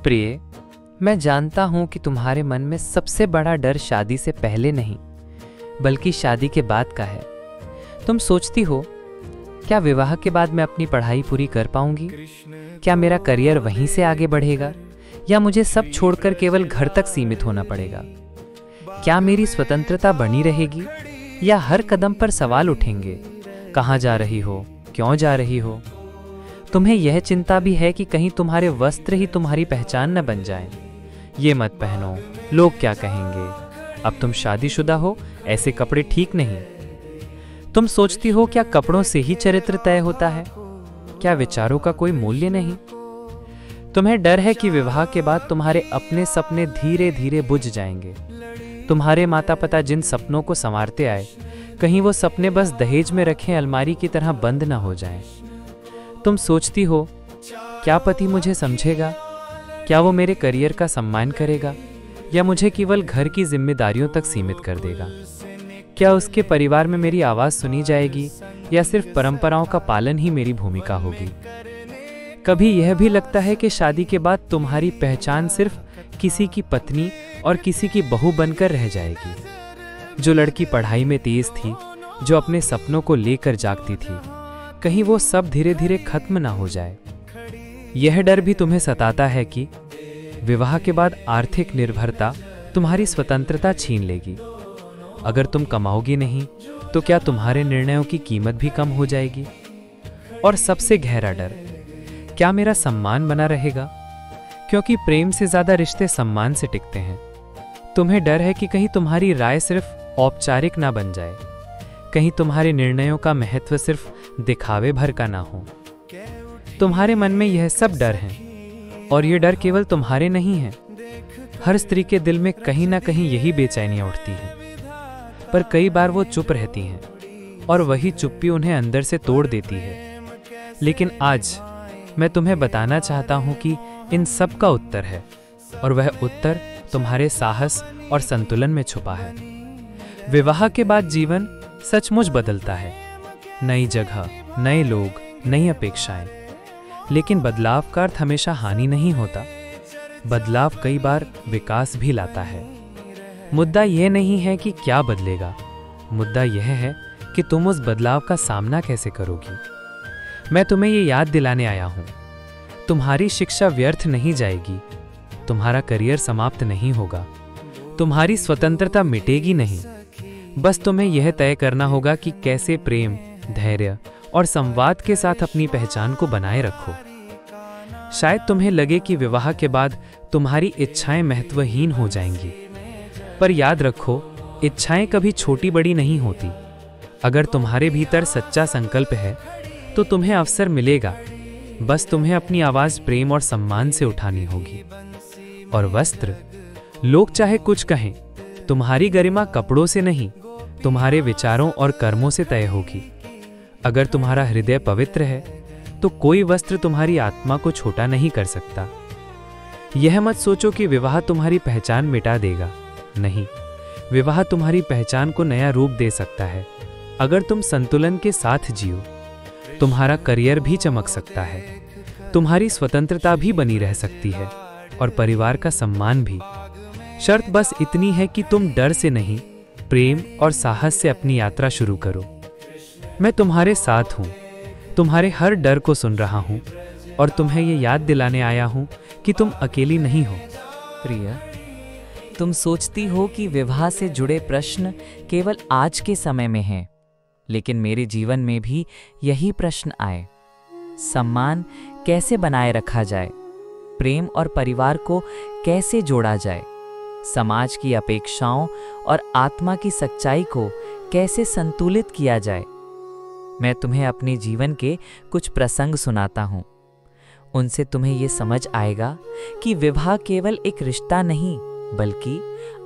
प्रिय, मैं जानता हूं कि तुम्हारे मन में सबसे बड़ा डर शादी से पहले नहीं बल्कि शादी के बाद का है। तुम सोचती हो, क्या विवाह के बाद मैं अपनी पढ़ाई पूरी कर पाऊंगी? क्या मेरा करियर वहीं से आगे बढ़ेगा या मुझे सब छोड़कर केवल घर तक सीमित होना पड़ेगा? क्या मेरी स्वतंत्रता बनी रहेगी या हर कदम पर सवाल उठेंगे, कहाँ जा रही हो, क्यों जा रही हो? तुम्हें यह चिंता भी है कि कहीं तुम्हारे वस्त्र ही तुम्हारी पहचान न बन जाएं। ये मत पहनो, लोग क्या कहेंगे? अब तुम शादीशुदा हो, ऐसे कपड़े ठीक नहीं। तुम सोचती हो, क्या कपड़ों से ही चरित्र तय होता है? क्या विचारों का कोई मूल्य नहीं? तुम्हें डर है कि विवाह के बाद तुम्हारे अपने सपने धीरे धीरे बुझ जाएंगे। तुम्हारे माता पिता जिन सपनों को संवारते आए, कहीं वो सपने बस दहेज में रखे अलमारी की तरह बंद ना हो जाएं। तुम सोचती हो, क्या पति मुझे समझेगा? क्या वो मेरे करियर का सम्मान करेगा या मुझे केवल घर की जिम्मेदारियों तक सीमित कर देगा? क्या उसके परिवार में मेरी आवाज़ सुनी जाएगी या सिर्फ परंपराओं का पालन ही मेरी भूमिका होगी? कभी यह भी लगता है कि शादी के बाद तुम्हारी पहचान सिर्फ किसी की पत्नी और किसी की बहू बनकर रह जाएगी। जो लड़की पढ़ाई में तेज थी, जो अपने सपनों को लेकर जागती थी, कहीं वो सब धीरे धीरे खत्म ना हो जाए। यह डर भी तुम्हें सताता है कि विवाह के बाद आर्थिक निर्भरता तुम्हारी स्वतंत्रता छीन लेगी। अगर तुम कमाओगी नहीं तो क्या तुम्हारे निर्णयों की कीमत भी कम हो जाएगी? और सबसे गहरा डर, क्या मेरा सम्मान बना रहेगा? क्योंकि प्रेम से ज्यादा रिश्ते सम्मान से टिकते हैं। तुम्हें डर है कि कहीं तुम्हारी राय सिर्फ औपचारिक ना बन जाए, कहीं तुम्हारे निर्णयों का महत्व सिर्फ दिखावे भर का ना हो। तुम्हारे मन में यह सब डर हैं, और ये डर केवल तुम्हारे नहीं हैं। हर स्त्री के दिल में कहीं ना कहीं यही बेचैनियां उठती हैं, पर कई बार वो चुप रहती हैं और वही चुप्पी उन्हें अंदर से तोड़ देती है। लेकिन आज मैं तुम्हें बताना चाहता हूं कि इन सब का उत्तर है, और वह उत्तर तुम्हारे साहस और संतुलन में छुपा है। विवाह के बाद जीवन सचमुच बदलता है। नई जगह, नए लोग, नई अपेक्षाएं। लेकिन बदलाव का अर्थ हमेशा हानि नहीं होता। बदलाव कई बार विकास भी लाता है। मुद्दा यह नहीं है कि क्या बदलेगा, मुद्दा यह है कि तुम उस बदलाव का सामना कैसे करोगी। मैं तुम्हें ये याद दिलाने आया हूं, तुम्हारी शिक्षा व्यर्थ नहीं जाएगी, तुम्हारा करियर समाप्त नहीं होगा, तुम्हारी स्वतंत्रता मिटेगी नहीं। बस तुम्हें यह तय करना होगा कि कैसे प्रेम, धैर्य और संवाद के साथ अपनी पहचान को बनाए रखो। शायद तुम्हें लगे कि विवाह के बाद तुम्हारी इच्छाएं महत्वहीन हो जाएंगी, पर याद रखो, इच्छाएं कभी छोटी बड़ी नहीं होती। अगर तुम्हारे भीतर सच्चा संकल्प है तो तुम्हें अवसर मिलेगा। बस तुम्हें अपनी आवाज प्रेम और सम्मान से उठानी होगी। और वस्त्र, लोग चाहे कुछ कहें, तुम्हारी गरिमा कपड़ों से नहीं, तुम्हारे विचारों और कर्मों से तय होगी। अगर तुम्हारा हृदय पवित्र है तो कोई वस्त्र तुम्हारी आत्मा को छोटा नहीं कर सकता। यह मत सोचो कि विवाह तुम्हारी पहचान मिटा देगा। नहीं, विवाह तुम्हारी पहचान को नया रूप दे सकता है। अगर तुम संतुलन के साथ जियो, तुम्हारा करियर भी चमक सकता है, तुम्हारी स्वतंत्रता भी बनी रह सकती है, और परिवार का सम्मान भी। शर्त बस इतनी है कि तुम डर से नहीं, प्रेम और साहस से अपनी यात्रा शुरू करो। मैं तुम्हारे साथ हूं, तुम्हारे हर डर को सुन रहा हूं, और तुम्हें ये याद दिलाने आया हूं कि तुम अकेली नहीं हो। प्रिय, तुम सोचती हो कि विवाह से जुड़े प्रश्न केवल आज के समय में हैं, लेकिन मेरे जीवन में भी यही प्रश्न आए। सम्मान कैसे बनाए रखा जाए? प्रेम और परिवार को कैसे जोड़ा जाए? समाज की अपेक्षाओं और आत्मा की सच्चाई को कैसे संतुलित किया जाए? मैं तुम्हें अपने जीवन के कुछ प्रसंग सुनाता हूं। उनसे तुम्हें यह समझ आएगा कि विवाह केवल एक रिश्ता नहीं, बल्कि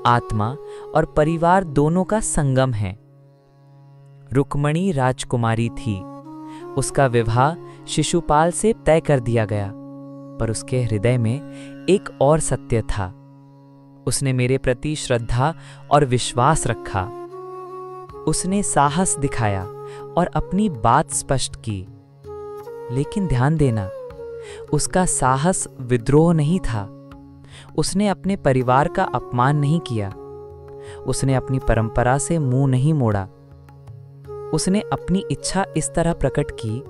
आत्मा और परिवार दोनों का संगम है। रुक्मणी राजकुमारी थी। उसका विवाह शिशुपाल से तय कर दिया गया, पर उसके हृदय में एक और सत्य था। उसने मेरे प्रति श्रद्धा और विश्वास रखा। उसने साहस दिखाया और अपनी बात स्पष्ट की। लेकिन ध्यान देना, उसका साहस विद्रोह नहीं था, उसने अपने परिवार का अपमान नहीं किया। उसने अपनी परंपरा से मुंह नहीं मोड़ा। उसने अपनी इच्छा इस तरह प्रकट की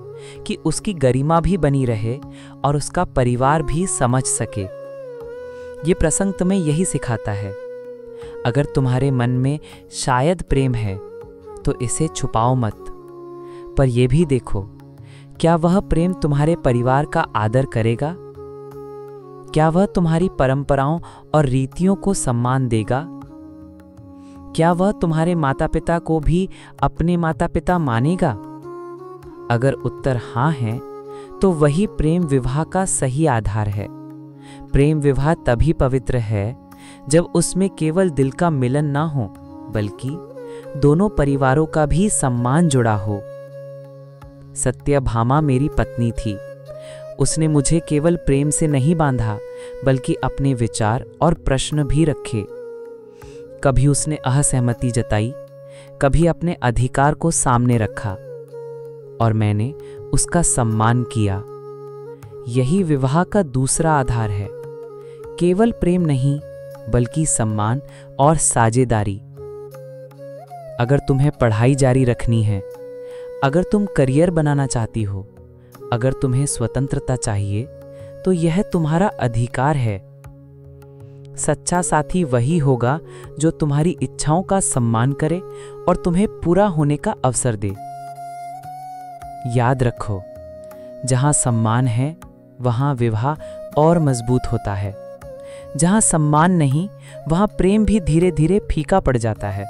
कि उसकी गरिमा भी बनी रहे और उसका परिवार भी समझ सके। ये प्रसंग तुम्हें यही सिखाता है, अगर तुम्हारे मन में शायद प्रेम है तो इसे छुपाओ मत, पर यह भी देखो क्या वह प्रेम तुम्हारे परिवार का आदर करेगा? क्या वह तुम्हारी परंपराओं और रीतियों को सम्मान देगा? क्या वह तुम्हारे माता पिता को भी अपने माता पिता मानेगा? अगर उत्तर हाँ है तो वही प्रेम विवाह का सही आधार है। प्रेम विवाह तभी पवित्र है जब उसमें केवल दिल का मिलन ना हो, बल्कि दोनों परिवारों का भी सम्मान जुड़ा हो। सत्यभामा मेरी पत्नी थी। उसने मुझे केवल प्रेम से नहीं बांधा, बल्कि अपने विचार और प्रश्न भी रखे। कभी उसने असहमति जताई, कभी अपने अधिकार को सामने रखा, और मैंने उसका सम्मान किया। यही विवाह का दूसरा आधार है, केवल प्रेम नहीं बल्कि सम्मान और साझेदारी। अगर तुम्हें पढ़ाई जारी रखनी है, अगर तुम करियर बनाना चाहती हो, अगर तुम्हें स्वतंत्रता चाहिए, तो यह तुम्हारा अधिकार है। सच्चा साथी वही होगा जो तुम्हारी इच्छाओं का सम्मान करे और तुम्हें पूरा होने का अवसर दे। याद रखो, जहां सम्मान है वहां विवाह और मजबूत होता है। जहां सम्मान नहीं, वहां प्रेम भी धीरे धीरे फीका पड़ जाता है।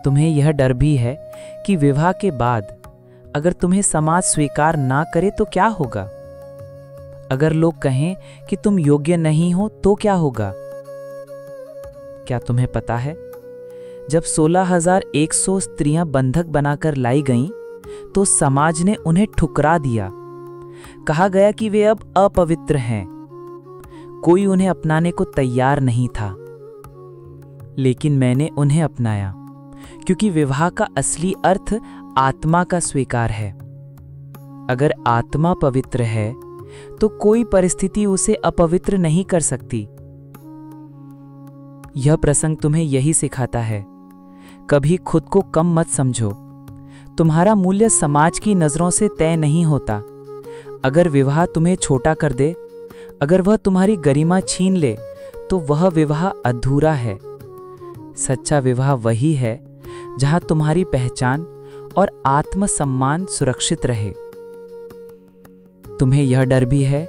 तुम्हें यह डर भी है कि विवाह के बाद अगर तुम्हें समाज स्वीकार ना करे तो क्या होगा? अगर लोग कहें कि तुम योग्य नहीं हो तो क्या होगा? क्या तुम्हें पता है, जब 16,100 स्त्रियां बंधक बनाकर लाई गईं, तो समाज ने उन्हें ठुकरा दिया। कहा गया कि वे अब अपवित्र हैं। कोई उन्हें अपनाने को तैयार नहीं था, लेकिन मैंने उन्हें अपनाया, क्योंकि विवाह का असली अर्थ आत्मा का स्वीकार है। अगर आत्मा पवित्र है तो कोई परिस्थिति उसे अपवित्र नहीं कर सकती। यह प्रसंग तुम्हें यही सिखाता है, कभी खुद को कम मत समझो। तुम्हारा मूल्य समाज की नजरों से तय नहीं होता। अगर विवाह तुम्हें छोटा कर दे, अगर वह तुम्हारी गरिमा छीन ले, तो वह विवाह अधूरा है। सच्चा विवाह वही है जहां तुम्हारी पहचान और आत्मसम्मान सुरक्षित रहे। तुम्हें यह डर भी है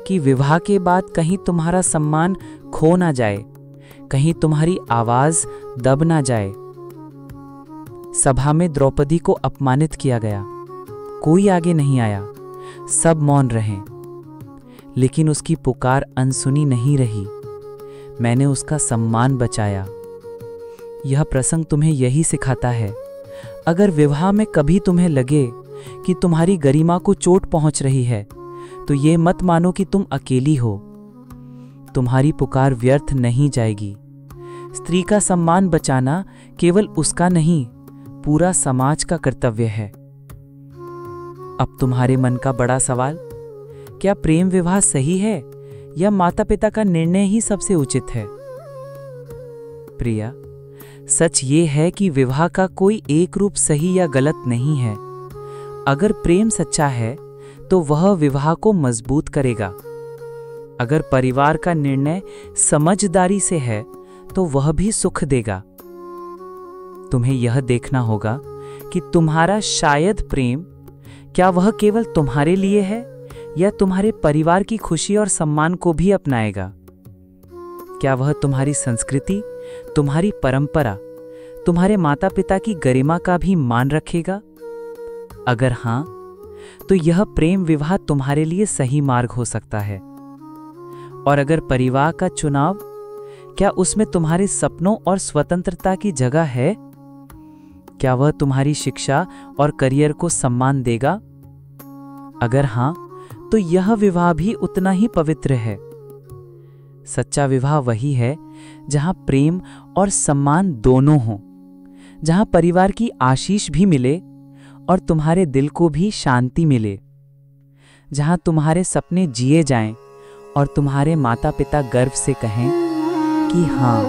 कि विवाह के बाद कहीं तुम्हारा सम्मान खो ना जाए, कहीं तुम्हारी आवाज दब ना जाए। सभा में द्रौपदी को अपमानित किया गया, कोई आगे नहीं आया, सब मौन रहे, लेकिन उसकी पुकार अनसुनी नहीं रही। मैंने उसका सम्मान बचाया। यह प्रसंग तुम्हें यही सिखाता है, अगर विवाह में कभी तुम्हें लगे कि तुम्हारी गरिमा को चोट पहुंच रही है, तो ये मत मानो कि तुम अकेली हो। तुम्हारी पुकार व्यर्थ नहीं जाएगी। स्त्री का सम्मान बचाना केवल उसका नहीं, पूरा समाज का कर्तव्य है। अब तुम्हारे मन का बड़ा सवाल, क्या प्रेम विवाह सही है या माता पिता का निर्णय ही सबसे उचित है? प्रिया, सच ये है कि विवाह का कोई एक रूप सही या गलत नहीं है। अगर प्रेम सच्चा है तो वह विवाह को मजबूत करेगा। अगर परिवार का निर्णय समझदारी से है तो वह भी सुख देगा। तुम्हें यह देखना होगा कि तुम्हारा शायद प्रेम, क्या वह केवल तुम्हारे लिए है या तुम्हारे परिवार की खुशी और सम्मान को भी अपनाएगा? क्या वह तुम्हारी संस्कृति, तुम्हारी परंपरा, तुम्हारे माता पिता की गरिमा का भी मान रखेगा? अगर हां, तो यह प्रेम विवाह तुम्हारे लिए सही मार्ग हो सकता है। और अगर परिवार का चुनाव, क्या उसमें तुम्हारे सपनों और स्वतंत्रता की जगह है? क्या वह तुम्हारी शिक्षा और करियर को सम्मान देगा? अगर हां, तो यह विवाह भी उतना ही पवित्र है। सच्चा विवाह वही है जहां प्रेम और सम्मान दोनों हों, जहां परिवार की आशीष भी मिले और तुम्हारे दिल को भी शांति मिले, जहां तुम्हारे सपने जिए जाएं और तुम्हारे माता पिता गर्व से कहें कि हाँ,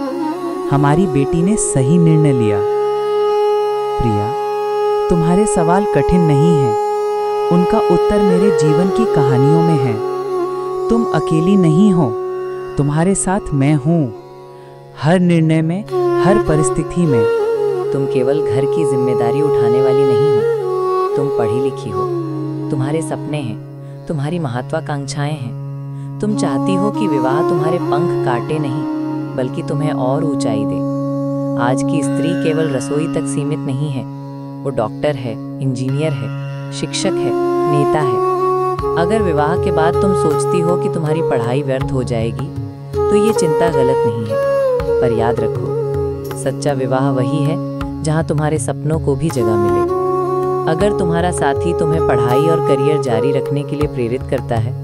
हमारी बेटी ने सही निर्णय लिया। प्रिया, तुम्हारे सवाल कठिन नहीं हैं, उनका उत्तर मेरे जीवन की कहानियों में है। तुम अकेली नहीं हो, तुम्हारे साथ मैं हूँ, हर निर्णय में, हर परिस्थिति में। तुम केवल घर की जिम्मेदारी उठाने वाली नहीं हो, तुम पढ़ी लिखी हो, तुम्हारे सपने हैं, तुम्हारी महत्वाकांक्षाएं हैं। तुम चाहती हो कि विवाह तुम्हारे पंख काटे नहीं, बल्कि तुम्हें और ऊंचाई दे। आज की स्त्री केवल रसोई तक सीमित नहीं है, वो डॉक्टर है, इंजीनियर है, शिक्षक है, नेता है। अगर विवाह के बाद तुम सोचती हो कि तुम्हारी पढ़ाई व्यर्थ हो जाएगी, तो ये चिंता गलत नहीं है। पर याद रखो, सच्चा विवाह वही है जहाँ तुम्हारे सपनों को भी जगह मिले। अगर तुम्हारा साथी तुम्हें पढ़ाई और करियर जारी रखने के लिए प्रेरित करता है,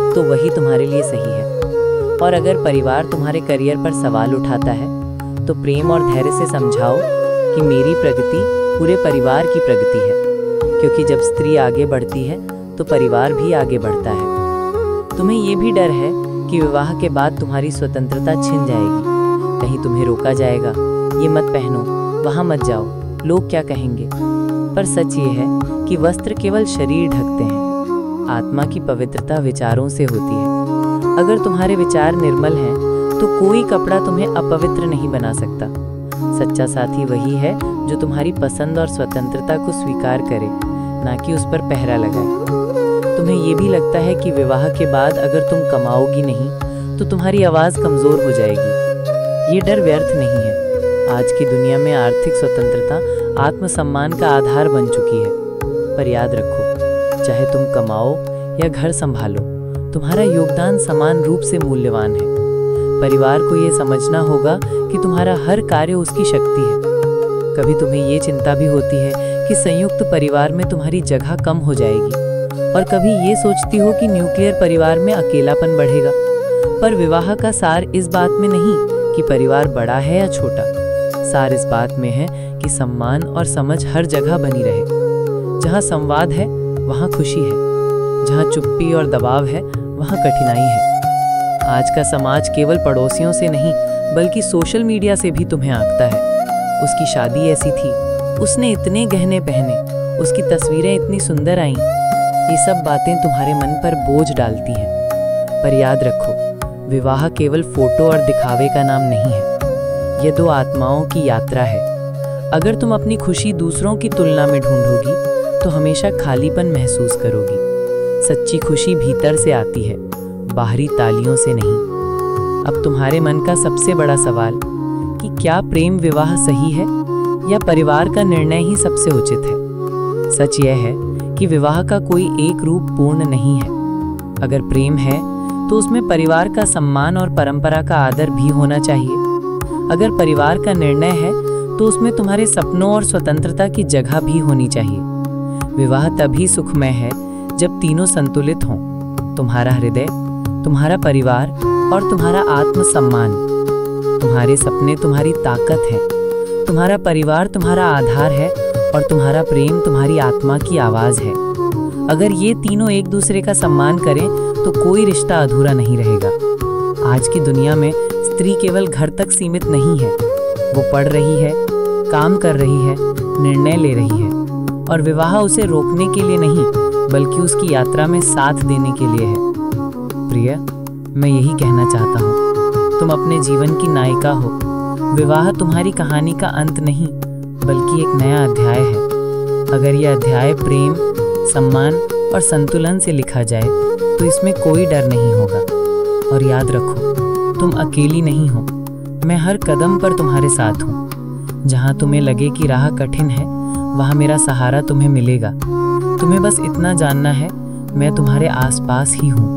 तो वही तुम्हारे लिए सही है। और अगर परिवार तुम्हारे करियर पर सवाल उठाता है, तो प्रेम और धैर्य से समझाओ कि मेरी प्रगति पूरे परिवार की प्रगति है, क्योंकि जब स्त्री आगे बढ़ती है तो परिवार भी आगे बढ़ता है। तुम्हें ये भी डर है कि विवाह के बाद तुम्हारी स्वतंत्रता छिन जाएगी, कहीं तुम्हें रोका जाएगा, ये मत पहनो, वहाँ मत जाओ, लोग क्या कहेंगे। पर सच ये है कि वस्त्र केवल शरीर ढकते हैं, आत्मा की पवित्रता विचारों से होती है। अगर तुम्हारे विचार निर्मल हैं, तो कोई कपड़ा तुम्हें अपवित्र नहीं बना सकता। सच्चा साथी वही है जो तुम्हारी पसंद और स्वतंत्रता को स्वीकार करे, ना कि उस पर पहरा लगाए। तुम्हें ये भी लगता है कि विवाह के बाद अगर तुम कमाओगी नहीं, तो तुम्हारी आवाज़ कमज़ोर हो जाएगी। ये डर व्यर्थ नहीं है। आज की दुनिया में आर्थिक स्वतंत्रता आत्मसम्मान का आधार बन चुकी है। पर याद रखो, चाहे तुम कमाओ या घर संभालो, तुम्हारा योगदान समान रूप से मूल्यवान है। परिवार को ये समझना होगा कि तुम्हारा हर कार्य उसकी शक्ति है। कभी तुम्हें ये चिंता भी होती है कि संयुक्त परिवार में तुम्हारी जगह कम हो जाएगी, और कभी ये सोचती हो कि न्यूक्लियर परिवार में अकेलापन बढ़ेगा। पर विवाह का सार इस बात में नहीं कि परिवार बड़ा है या छोटा, सार इस बात में है कि सम्मान और समझ हर जगह बनी रहे। जहाँ संवाद है वहाँ खुशी है, जहाँ चुप्पी और दबाव है वहाँ कठिनाई है। आज का समाज केवल पड़ोसियों से नहीं, बल्कि सोशल मीडिया से भी तुम्हें आंकता है। उसकी शादी ऐसी थी, उसने इतने गहने पहने, उसकी तस्वीरें इतनी सुंदर आईं। ये सब बातें तुम्हारे मन पर बोझ डालती हैं। पर याद रखो, विवाह केवल फोटो और दिखावे का नाम नहीं है, ये दो आत्माओं की यात्रा है। अगर तुम अपनी खुशी दूसरों की तुलना में ढूंढोगी, तो हमेशा खालीपन महसूस करोगी। सच्ची खुशी भीतर से आती है, बाहरी तालियों से नहीं। अब तुम्हारे मन का सबसे बड़ा सवाल कि क्या प्रेम विवाह सही है या परिवार का निर्णय ही सबसे उचित है? सच यह है कि विवाह का कोई एक रूप पूर्ण नहीं है। अगर प्रेम है तो उसमें परिवार का सम्मान और परंपरा का आदर भी होना चाहिए। अगर परिवार का निर्णय है तो उसमें तुम्हारे सपनों और स्वतंत्रता की जगह भी होनी चाहिए। विवाह तभी सुखमय है जब तीनों संतुलित हों, तुम्हारा हृदय, तुम्हारा परिवार और तुम्हारा आत्मसम्मान। तुम्हारे सपने तुम्हारी ताकत है, तुम्हारा परिवार तुम्हारा आधार है और तुम्हारा प्रेम तुम्हारी आत्मा की आवाज़ है। अगर ये तीनों एक दूसरे का सम्मान करें तो कोई रिश्ता अधूरा नहीं रहेगा। आज की दुनिया में स्त्री केवल घर तक सीमित नहीं है, वो पढ़ रही है, काम कर रही है, निर्णय ले रही है, और विवाह उसे रोकने के लिए नहीं, बल्कि उसकी यात्रा में साथ देने के लिए है। प्रिय, मैं यही कहना चाहता हूँ, तुम अपने जीवन की नायिका हो। विवाह तुम्हारी कहानी का अंत नहीं, बल्कि एक नया अध्याय है। अगर यह अध्याय प्रेम, सम्मान और संतुलन से लिखा जाए तो इसमें कोई डर नहीं होगा। और याद रखो, तुम अकेली नहीं हो, मैं हर कदम पर तुम्हारे साथ हूँ। जहाँ तुम्हें लगे कि राह कठिन है, वहाँ मेरा सहारा तुम्हें मिलेगा। तुम्हें बस इतना जानना है, मैं तुम्हारे आसपास ही हूँ।